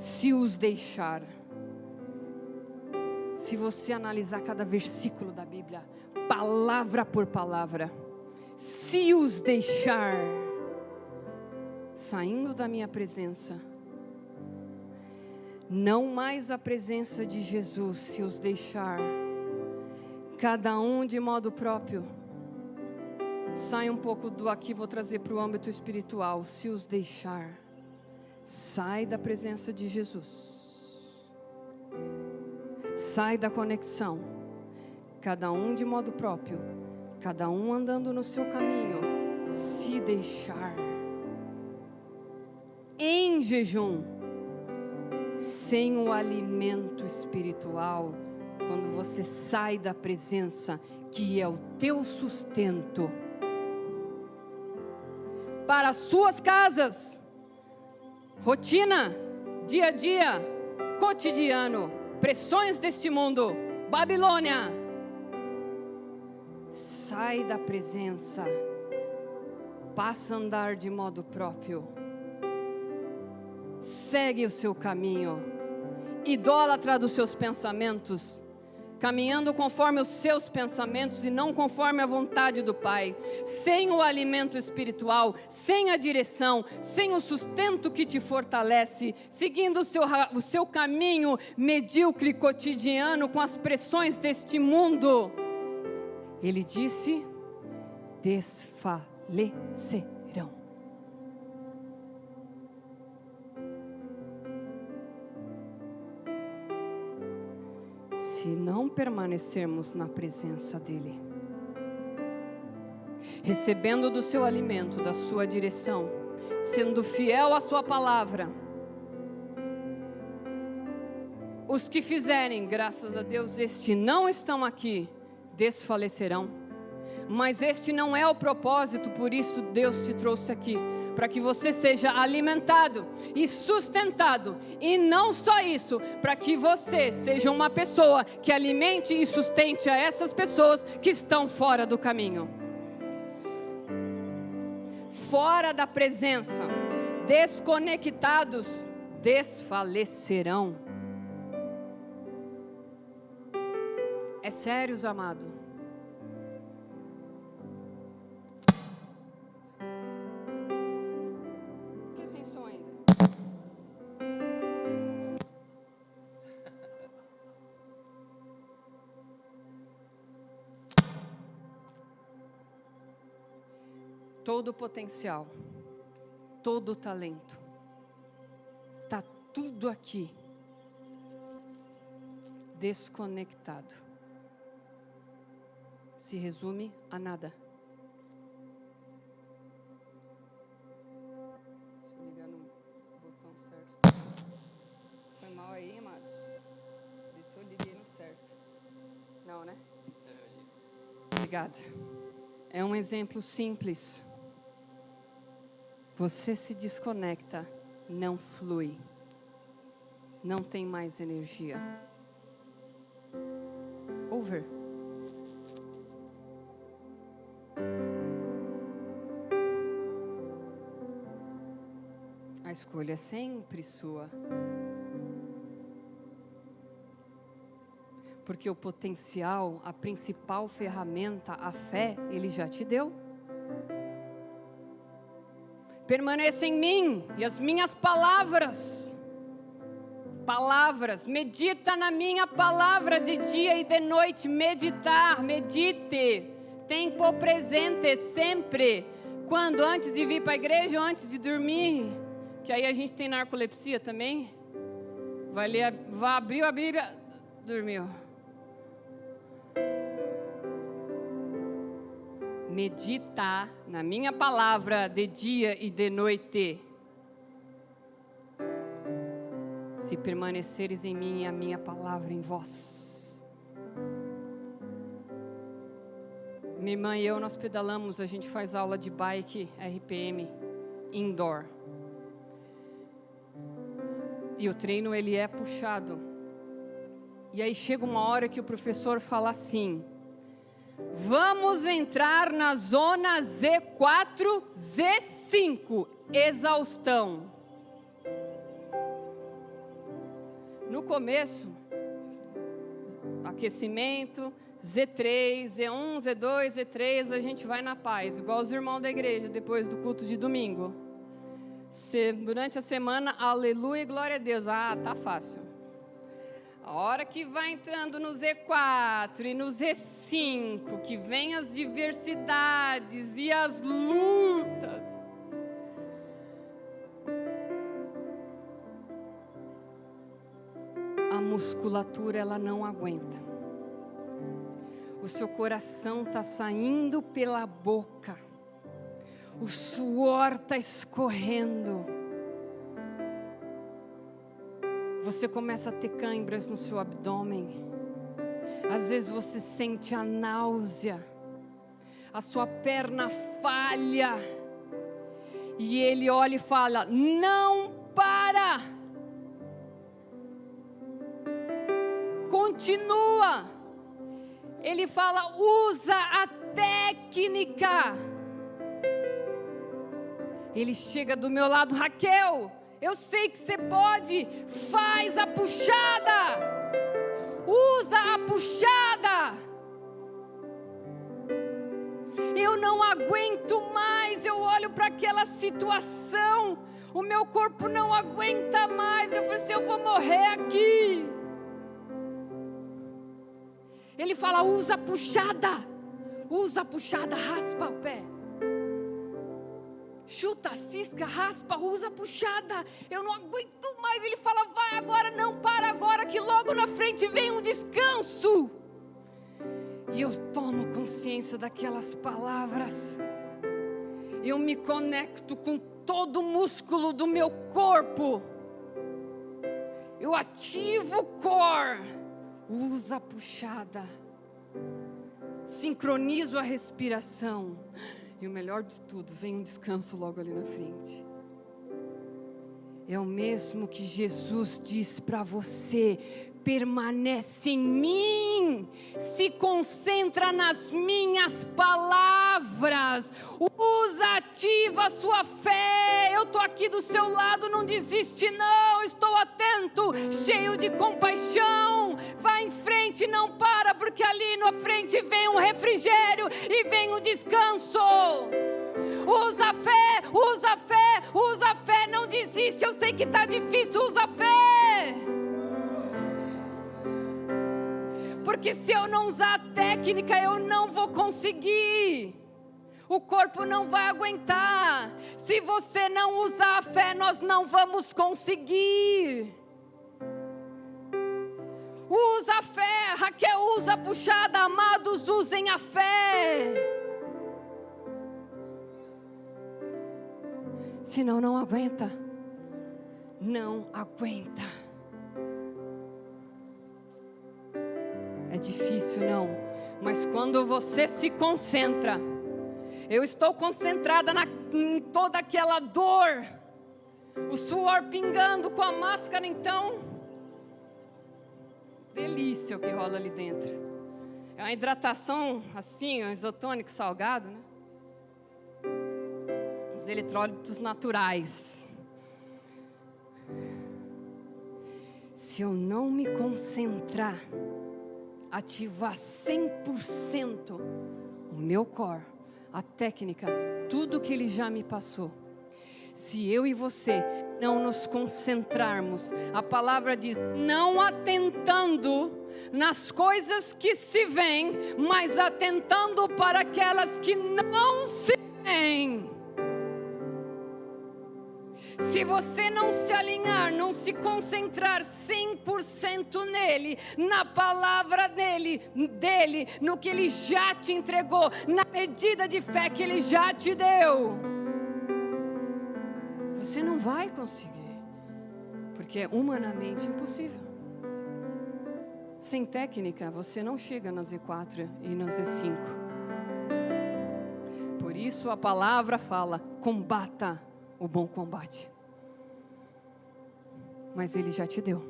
se os deixar. Se você analisar cada versículo da Bíblia, palavra por palavra, se os deixar, saindo da minha presença, não mais a presença de Jesus, se os deixar, cada um de modo próprio, sai um pouco do aqui, vou trazer para o âmbito espiritual, se os deixar, sai da presença de Jesus, sai da conexão, cada um de modo próprio, cada um andando no seu caminho, se deixar, em jejum, sem o alimento espiritual, quando você sai da presença, que é o teu sustento, para as suas casas, rotina, dia a dia, cotidiano, pressões deste mundo, Babilônia, sai da presença, passa a andar de modo próprio, segue o seu caminho, idólatra dos seus pensamentos, caminhando conforme os seus pensamentos e não conforme a vontade do Pai, sem o alimento espiritual, sem a direção, sem o sustento que te fortalece, seguindo o seu caminho medíocre cotidiano com as pressões deste mundo. Ele disse: desfalecerão. Se não permanecermos na presença dEle, recebendo do seu alimento, da sua direção, sendo fiel à sua palavra, os que fizerem, graças a Deus, este não estão aqui, desfalecerão. Mas este não é o propósito, por isso Deus te trouxe aqui, para que você seja alimentado e sustentado, e não só isso, para que você seja uma pessoa que alimente e sustente a essas pessoas que estão fora do caminho, fora da presença, desconectados, desfalecerão. É sério, amado. Todo o potencial, todo o talento, está tudo aqui, desconectado. Se resume a nada. Deixa eu ligar no botão certo. Foi mal aí, amados? Vê se eu liguei no certo. Não, né? Obrigada. É um exemplo simples. Você se desconecta, não flui, não tem mais energia. Over. A escolha é sempre sua. Porque o potencial, a principal ferramenta, a fé, Ele já te deu. Permaneça em mim e as minhas palavras. Palavras, medita na minha palavra de dia e de noite. Meditar, medite. Tempo presente sempre. Quando? Antes de vir para a igreja ou antes de dormir? Que aí a gente tem narcolepsia também. Vai abrir a Bíblia, dormiu. Medita na minha palavra de dia e de noite. Se permaneceres em mim e a minha palavra em vós. Minha irmã e eu, nós pedalamos, a gente faz aula de bike, RPM, indoor. E o treino, ele é puxado. E aí chega uma hora que o professor fala assim: vamos entrar na zona Z4, Z5, exaustão. No começo, aquecimento, Z3, Z1, Z2, Z3, a gente vai na paz, igual os irmãos da igreja, depois do culto de domingo. Durante a semana, aleluia e glória a Deus. Ah, tá fácil. A hora que vai entrando no Z4 e no Z5, que vem as diversidades e as lutas. A musculatura, ela não aguenta. O seu coração está saindo pela boca. O suor está escorrendo. Você começa a ter câimbras no seu abdômen. Às vezes você sente a náusea. A sua perna falha. E ele olha e fala: não para. Continua. Ele fala: usa a técnica. Ele chega do meu lado: Raquel, eu sei que você pode, faz a puxada, usa a puxada. Eu não aguento mais, eu olho para aquela situação, o meu corpo não aguenta mais, eu falei assim: eu vou morrer aqui. Ele fala: usa a puxada, raspa o pé. Chuta, cisca, raspa, usa a puxada. Eu não aguento mais. Ele fala: vai agora, não para agora, que logo na frente vem um descanso. E eu tomo consciência daquelas palavras. Eu me conecto com todo o músculo do meu corpo. Eu ativo o core. Usa a puxada. Sincronizo a respiração. E o melhor de tudo, vem um descanso logo ali na frente. É o mesmo que Jesus diz para você: permanece em mim, se concentra nas minhas palavras, ativa a sua fé. Eu estou aqui do seu lado, não desiste não, estou atento, cheio de compaixão. Vai em frente, não para, porque ali na frente vem um refrigério e vem um descanso. Usa a fé, usa a fé, usa a fé, não desiste. Eu sei que está difícil, usa a fé. Porque se eu não usar a técnica, eu não vou conseguir. O corpo não vai aguentar. Se você não usar a fé, nós não vamos conseguir. Usa a fé, Raquel, usa a puxada, amados, usem a fé. Senão não aguenta. Não aguenta. É difícil, não. Mas quando você se concentra, eu estou concentrada em toda aquela dor, o suor pingando com a máscara, então, delícia o que rola ali dentro. É uma hidratação assim, um isotônico salgado, né? Os eletrólitos naturais. Se eu não me concentrar, ativar 100% o meu core, a técnica, tudo que Ele já me passou. Se eu e você não nos concentrarmos, a palavra diz: não atentando nas coisas que se veem, mas atentando para aquelas que não se veem. Se você não se alinhar, não se concentrar 100% nele, na palavra dele, no que ele já te entregou, na medida de fé que ele já te deu, você não vai conseguir, porque é humanamente impossível. Sem técnica, você não chega na Z4 e na Z5. Por isso a palavra fala: combata o bom combate. Mas Ele já te deu.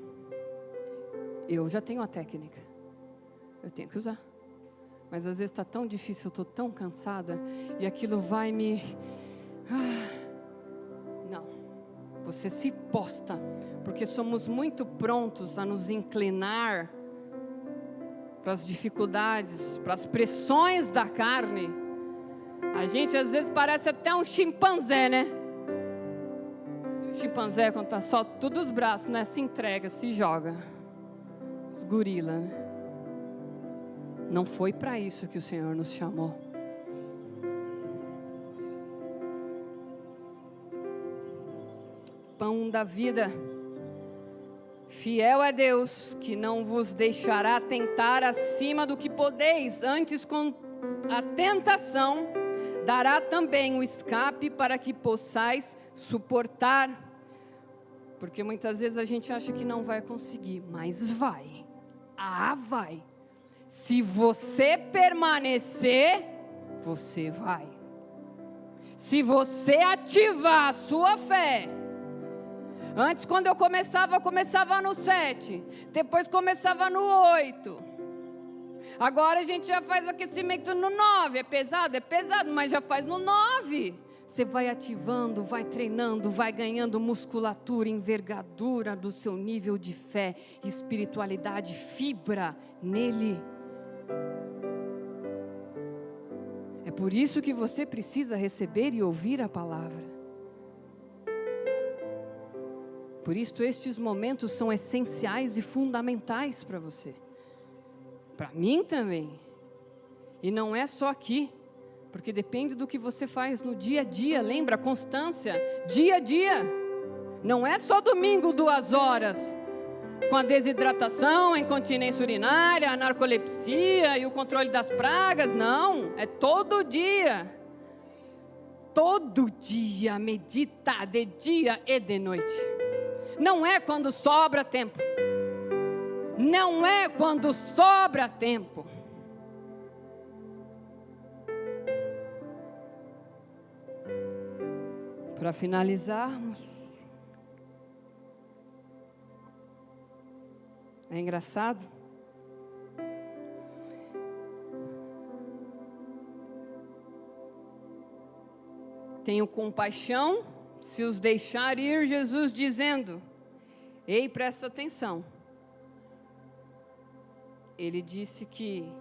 Eu já tenho a técnica. Eu tenho que usar. Mas às vezes está tão difícil, eu estou tão cansada, e aquilo vai me... Não, você se posta, porque somos muito prontos a nos inclinar para as dificuldades, para as pressões da carne. A gente às vezes parece até um chimpanzé, né? O chimpanzé, quando tá solto tudo os braços, né? Se entrega, se joga. Os gorila, né? Não foi para isso que o Senhor nos chamou. Pão da vida. Fiel é Deus, que não vos deixará tentar acima do que podeis, antes com a tentação dará também o escape para que possais suportar. Porque muitas vezes a gente acha que não vai conseguir, mas vai. Vai. Se você permanecer, você vai. Se você ativar a sua fé. Antes, quando eu começava no 7. Depois começava no 8. Agora a gente já faz aquecimento no 9. É pesado, mas já faz no 9. Você vai ativando, vai treinando, vai ganhando musculatura, envergadura do seu nível de fé, espiritualidade, fibra nele. É por isso que você precisa receber e ouvir a palavra. Por isso estes momentos são essenciais e fundamentais para você. Para mim também. E não é só aqui. Porque depende do que você faz no dia a dia. Lembra? Constância. Dia a dia. Não é só domingo 2 horas. Com a desidratação, a incontinência urinária, a narcolepsia e o controle das pragas. Não. É todo dia. Todo dia. Medita de dia e de noite. Não é quando sobra tempo. Não é quando sobra tempo. Para finalizarmos. É engraçado. Tenho compaixão se os deixar ir, Jesus dizendo. Ei, presta atenção. Ele disse que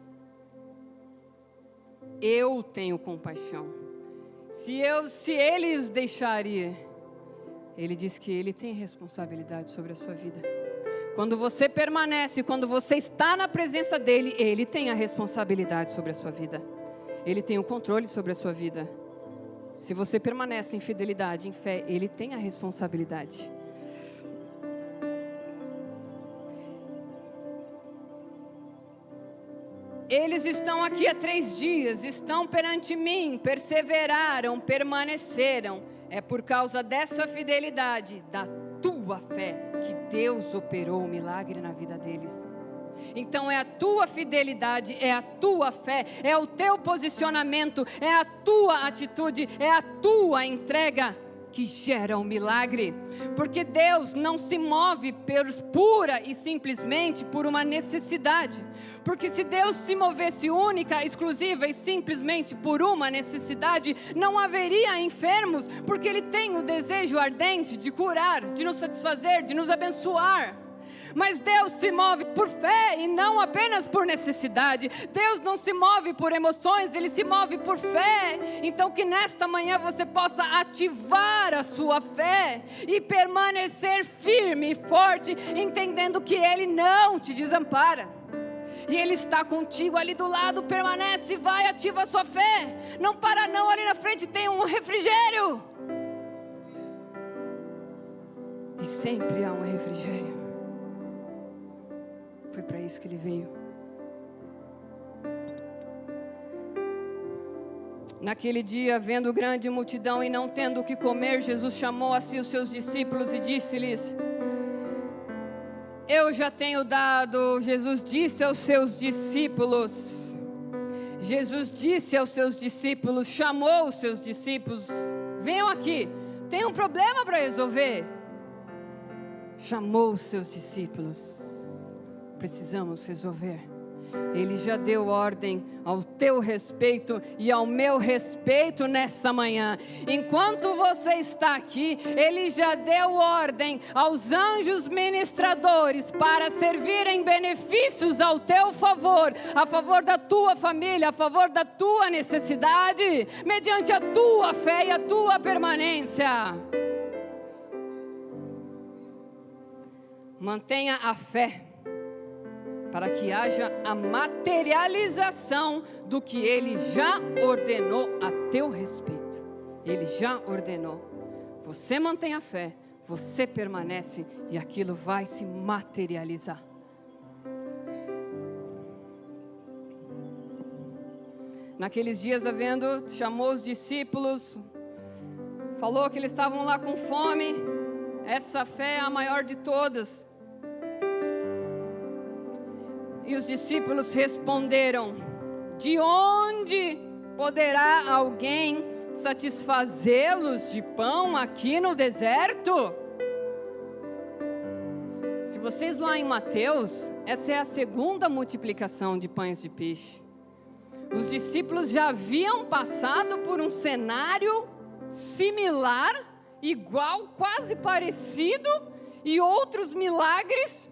eu tenho compaixão. Se ele os deixar ir, ele disse que ele tem responsabilidade sobre a sua vida. Quando você permanece, quando você está na presença dele, ele tem a responsabilidade sobre a sua vida. Ele tem o controle sobre a sua vida. Se você permanece em fidelidade, em fé, ele tem a responsabilidade. Eles estão aqui há 3 dias, estão perante mim, perseveraram, permaneceram. É por causa dessa fidelidade, da tua fé, que Deus operou o milagre na vida deles. Então é a tua fidelidade, é a tua fé, é o teu posicionamento, é a tua atitude, é a tua entrega que gera o milagre. Porque Deus não se move pura e simplesmente por uma necessidade. Porque se Deus se movesse única, exclusiva e simplesmente por uma necessidade, não haveria enfermos, porque Ele tem o desejo ardente de curar, de nos satisfazer, de nos abençoar. Mas Deus se move por fé e não apenas por necessidade. Deus não se move por emoções, Ele se move por fé. Então que nesta manhã você possa ativar a sua fé e permanecer firme e forte, entendendo que Ele não te desampara. E Ele está contigo ali do lado, permanece, vai, ativa a sua fé. Não para não, ali na frente tem um refrigério. E sempre há um refrigério. Foi para isso que Ele veio. Naquele dia, vendo grande multidão e não tendo o que comer, Jesus chamou a si os seus discípulos e disse-lhes: eu já tenho dado. Jesus disse aos seus discípulos, chamou os seus discípulos: venham aqui, tem um problema para resolver. Chamou os seus discípulos. Precisamos resolver. Ele já deu ordem ao teu respeito e ao meu respeito nesta manhã. Enquanto você está aqui, Ele já deu ordem aos anjos ministradores para servirem benefícios ao teu favor, a favor da tua família, a favor da tua necessidade, mediante a tua fé e a tua permanência. Mantenha a fé, para que haja a materialização do que Ele já ordenou a teu respeito. Ele já ordenou. Você mantém a fé, você permanece e aquilo vai se materializar. Naqueles dias, chamou os discípulos, falou que eles estavam lá com fome. Essa fé é a maior de todas. E os discípulos responderam: de onde poderá alguém satisfazê-los de pão aqui no deserto? Se vocês lá em Mateus, essa é a segunda multiplicação de pães de peixe. Os discípulos já haviam passado por um cenário similar, igual, quase parecido, e outros milagres.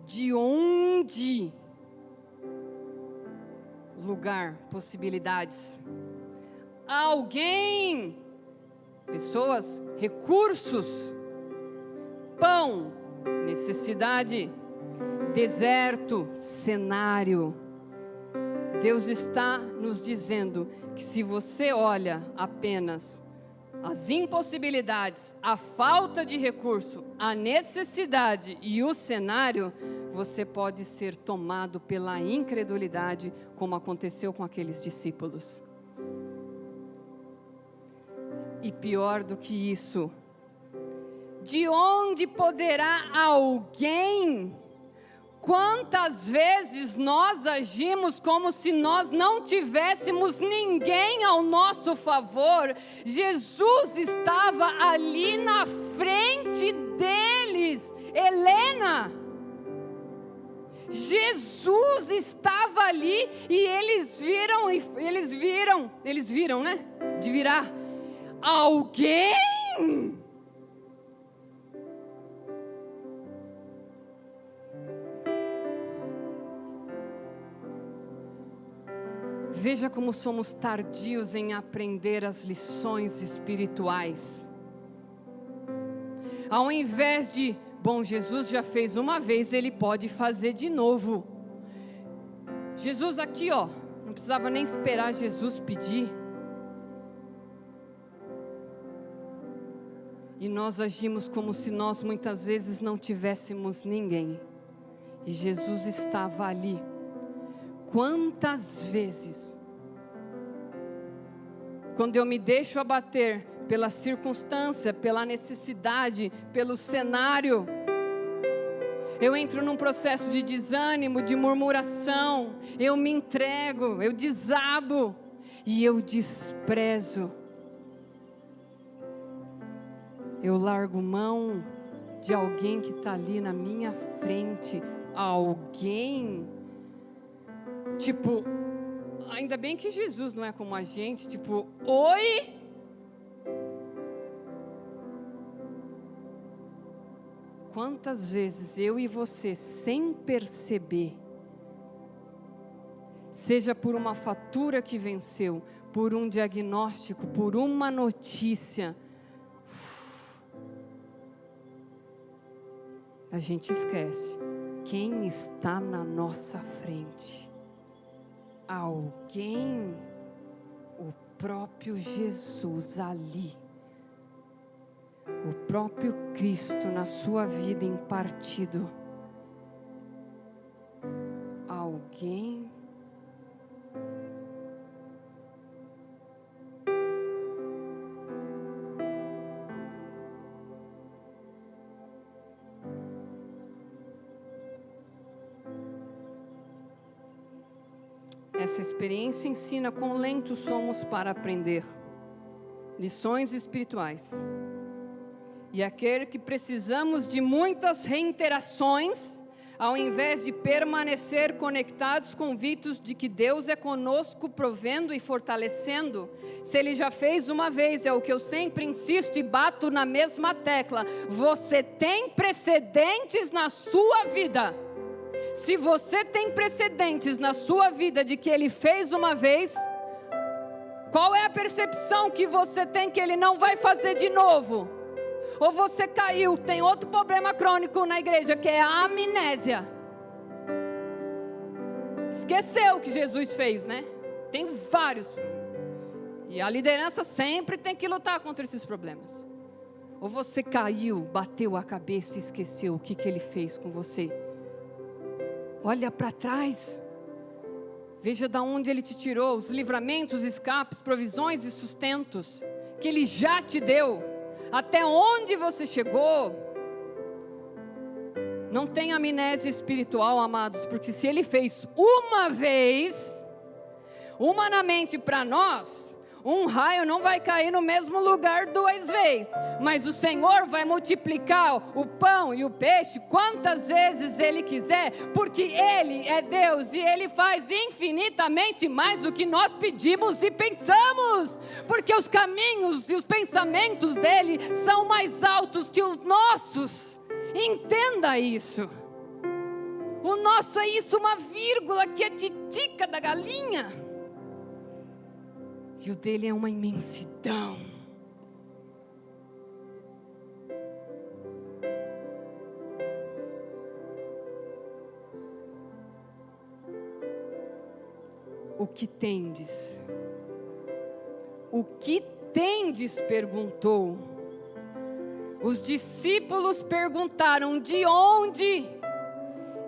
De onde? Lugar, possibilidades. Alguém, pessoas, recursos, pão, necessidade, deserto, cenário. Deus está nos dizendo que se você olha apenas as impossibilidades, a falta de recurso, a necessidade e o cenário, você pode ser tomado pela incredulidade, como aconteceu com aqueles discípulos. E pior do que isso, de onde poderá alguém? Quantas vezes nós agimos como se nós não tivéssemos ninguém ao nosso favor? Jesus estava ali na frente deles. Helena, Jesus estava ali e eles viram, né? De virar. Alguém? Veja como somos tardios em aprender as lições espirituais. Ao invés de, Jesus já fez uma vez, Ele pode fazer de novo. Jesus aqui, não precisava nem esperar Jesus pedir. E nós agimos como se nós muitas vezes não tivéssemos ninguém. E Jesus estava ali. Quantas vezes, quando eu me deixo abater pela circunstância, pela necessidade, pelo cenário, eu entro num processo de desânimo, de murmuração, eu me entrego, eu desabo e eu desprezo. Eu largo mão de alguém que está ali na minha frente, alguém. Tipo, ainda bem que Jesus não é como a gente, tipo, oi? Quantas vezes eu e você, sem perceber, seja por uma fatura que venceu, por um diagnóstico, por uma notícia, a gente esquece quem está na nossa frente. Alguém, o próprio Jesus ali, o próprio Cristo na sua vida em partido. Alguém. Essa experiência ensina quão lentos somos para aprender lições espirituais. E aquele que precisamos de muitas reiterações ao invés de permanecer conectados, convictos de que Deus é conosco, provendo e fortalecendo. Se Ele já fez uma vez, é o que eu sempre insisto e bato na mesma tecla: você tem precedentes na sua vida. Se você tem precedentes na sua vida de que Ele fez uma vez, qual é a percepção que você tem que Ele não vai fazer de novo? Ou você caiu, tem outro problema crônico na igreja, que é a amnésia. Esqueceu o que Jesus fez, né? Tem vários. E a liderança sempre tem que lutar contra esses problemas. Ou você caiu, bateu a cabeça e esqueceu o que Ele fez com você. Olha para trás. Veja de onde Ele te tirou, os livramentos, escapes, provisões e sustentos que Ele já te deu. Até onde você chegou. Não tem amnésia espiritual, amados, porque se Ele fez uma vez, humanamente para nós, um raio não vai cair no mesmo lugar 2 vezes, mas o Senhor vai multiplicar o pão e o peixe quantas vezes Ele quiser, porque Ele é Deus e Ele faz infinitamente mais do que nós pedimos e pensamos, porque os caminhos e os pensamentos dEle são mais altos que os nossos. Entenda isso. O nosso é isso, uma vírgula que é titica da galinha. E o dele é uma imensidão. O que tendes? O que tendes? Perguntou. Os discípulos perguntaram: de onde?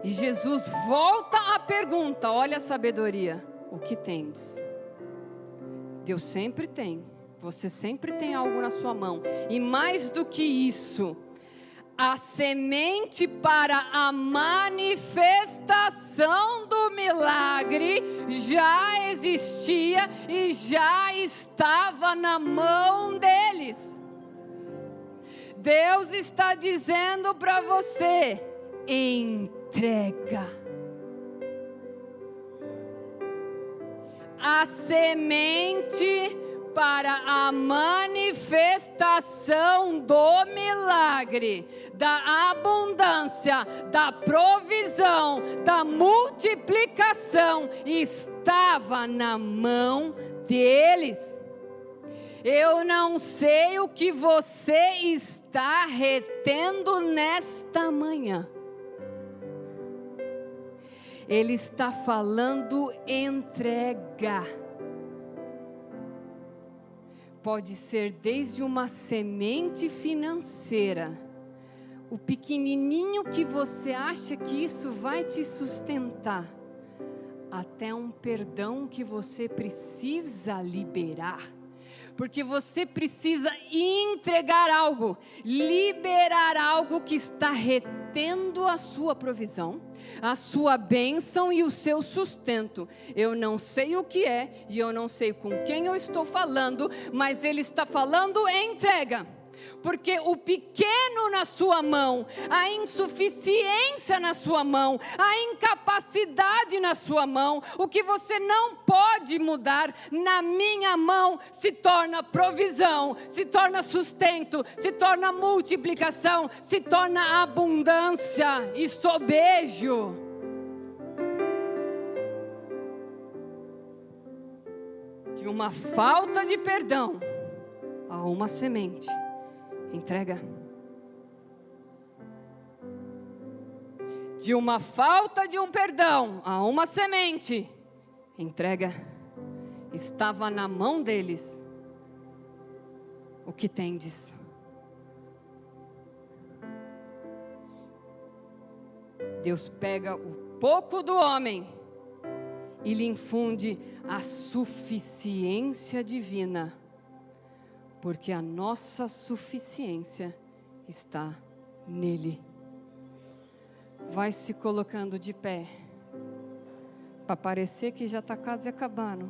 E Jesus volta à pergunta. Olha a sabedoria. O que tendes? Deus sempre tem, você sempre tem algo na sua mão, e mais do que isso, a semente para a manifestação do milagre já existia e já estava na mão deles. Deus está dizendo para você: entrega. A semente para a manifestação do milagre, da abundância, da provisão, da multiplicação, estava na mão deles. Eu não sei o que você está retendo nesta manhã. Ele está falando entrega. Pode ser desde uma semente financeira, o pequenininho que você acha que isso vai te sustentar, até um perdão que você precisa liberar. Porque você precisa entregar algo, liberar algo que está retendo a sua provisão, a sua bênção e o seu sustento. Eu não sei o que é e eu não sei com quem eu estou falando, mas Ele está falando entrega. Porque o pequeno na sua mão, a insuficiência na sua mão, a incapacidade na sua mão, o que você não pode mudar, na minha mão se torna provisão, se torna sustento, se torna multiplicação, se torna abundância e sobejo. De uma falta de perdão a uma semente. Entrega. De uma falta de um perdão a uma semente. Entrega. Estava na mão deles. O que tendes? Deus pega o pouco do homem e lhe infunde a suficiência divina. Porque a nossa suficiência está nele. Vai se colocando de pé, para parecer que já está quase acabando.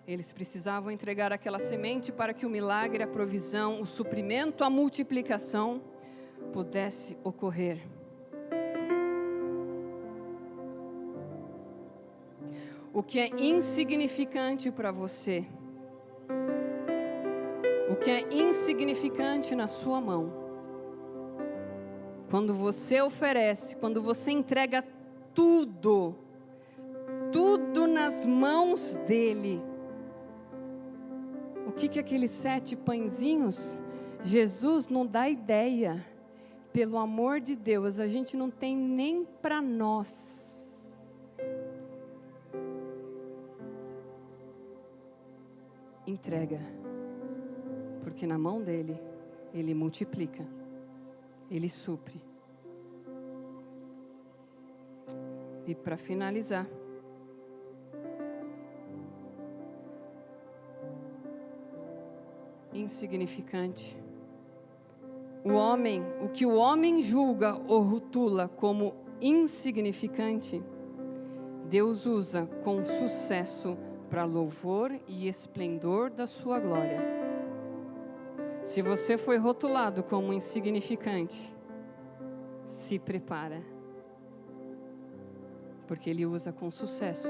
Eles precisavam entregar aquela semente para que o milagre, a provisão, o suprimento, a multiplicação pudesse ocorrer. O que é insignificante para você, o que é insignificante na sua mão, quando você oferece, quando você entrega tudo nas mãos dele, o que aqueles 7 pãezinhos, Jesus não dá ideia, pelo amor de Deus, a gente não tem nem para nós. Entrega, porque na mão dele, ele multiplica, ele supre. E para finalizar, insignificante. O que o homem julga ou rotula como insignificante, Deus usa com sucesso para louvor e esplendor da sua glória. Se você foi rotulado como insignificante, se prepara, porque Ele usa com sucesso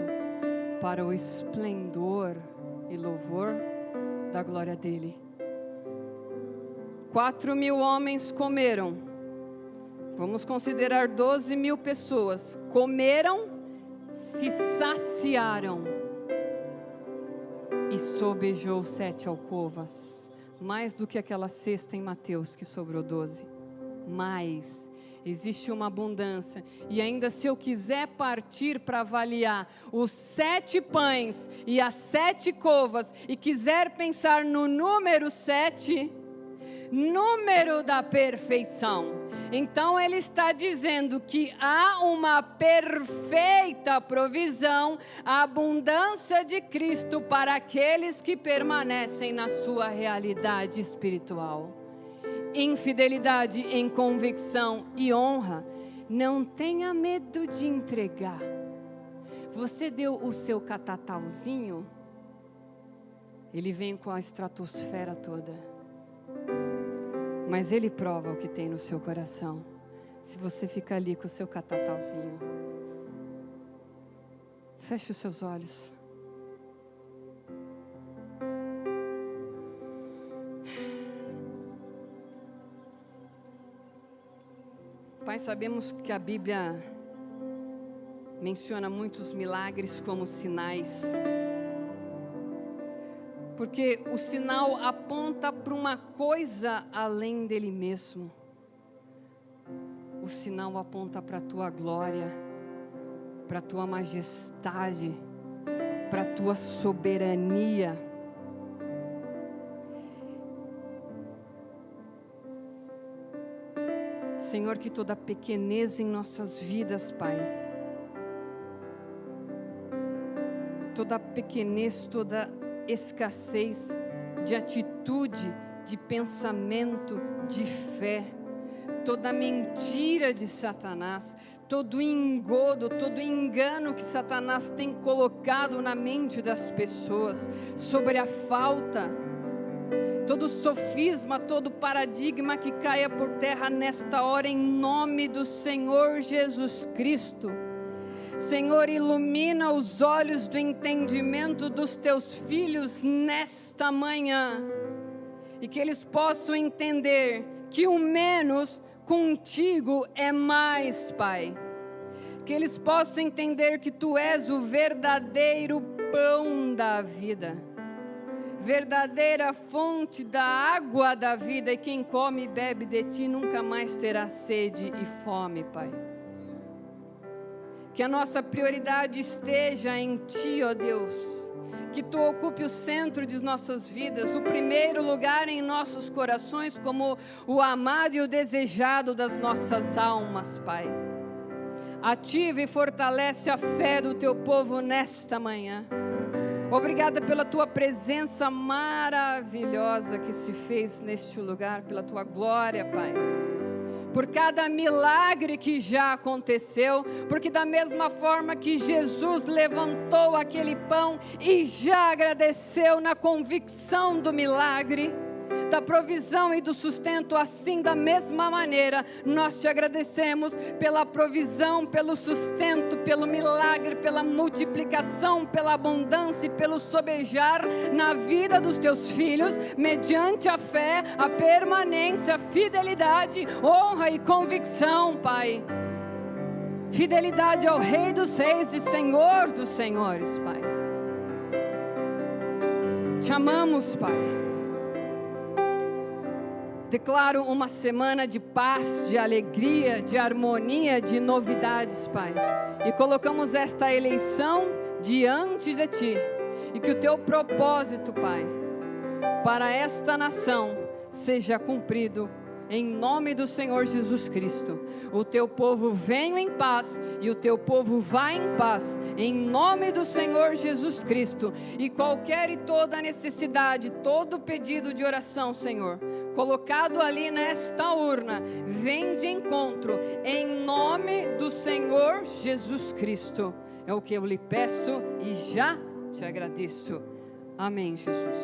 para o esplendor e louvor da glória dEle. 4.000 homens comeram. Vamos considerar 12.000 pessoas. Comeram, se saciaram. E sobejou 7 alcovas. Mais do que aquela cesta em Mateus que sobrou 12. Mais. Existe uma abundância. E ainda se eu quiser partir para avaliar os 7 pães e as 7 covas, e quiser pensar no número 7, número da perfeição. Então ele está dizendo que há uma perfeita provisão, a abundância de Cristo para aqueles que permanecem na sua realidade espiritual. Infidelidade em convicção e honra. Não tenha medo de entregar. Você deu o seu catatauzinho, ele vem com a estratosfera toda. Mas Ele prova o que tem no seu coração. Se você fica ali com o seu catatauzinho. Feche os seus olhos. Pai, sabemos que a Bíblia menciona muitos milagres como sinais. Porque o sinal aponta para uma coisa além dele mesmo. O sinal aponta para a tua glória, para a tua majestade, para a tua soberania. Senhor, que toda pequenez em nossas vidas, Pai, toda pequenez, toda escassez de atitude, de pensamento, de fé, toda mentira de Satanás, todo engodo, todo engano que Satanás tem colocado na mente das pessoas sobre a falta, todo sofisma, todo paradigma que caia por terra nesta hora, em nome do Senhor Jesus Cristo. Senhor, ilumina os olhos do entendimento dos teus filhos nesta manhã, e que eles possam entender que o menos contigo é mais, Pai. Que eles possam entender que Tu és o verdadeiro pão da vida, verdadeira fonte da água da vida, e quem come e bebe de Ti nunca mais terá sede e fome, Pai. Que a nossa prioridade esteja em Ti, ó Deus. Que Tu ocupe o centro de nossas vidas, o primeiro lugar em nossos corações, como o amado e o desejado das nossas almas, Pai. Ativa e fortalece a fé do Teu povo nesta manhã. Obrigada pela Tua presença maravilhosa que se fez neste lugar, pela Tua glória, Pai. por cada milagre que já aconteceu, porque da mesma forma que Jesus levantou aquele pão e já agradeceu na convicção do milagre, da provisão e do sustento, assim da mesma maneira, nós te agradecemos pela provisão, pelo sustento, pelo milagre, pela multiplicação, pela abundância e pelo sobejar na vida dos teus filhos, mediante a fé, a permanência, a fidelidade, honra e convicção, Pai. Fidelidade ao Rei dos Reis e Senhor dos Senhores, Pai. Te amamos, Pai. Declaro uma semana de paz, de alegria, de harmonia, de novidades, Pai. E colocamos esta eleição diante de Ti. E que o Teu propósito, Pai, para esta nação seja cumprido em nome do Senhor Jesus Cristo. O Teu povo vem em paz e o Teu povo vai em paz, em nome do Senhor Jesus Cristo. E qualquer e toda necessidade, todo pedido de oração, Senhor, colocado ali nesta urna, vem de encontro, em nome do Senhor Jesus Cristo. É o que eu lhe peço e já te agradeço. Amém, Jesus.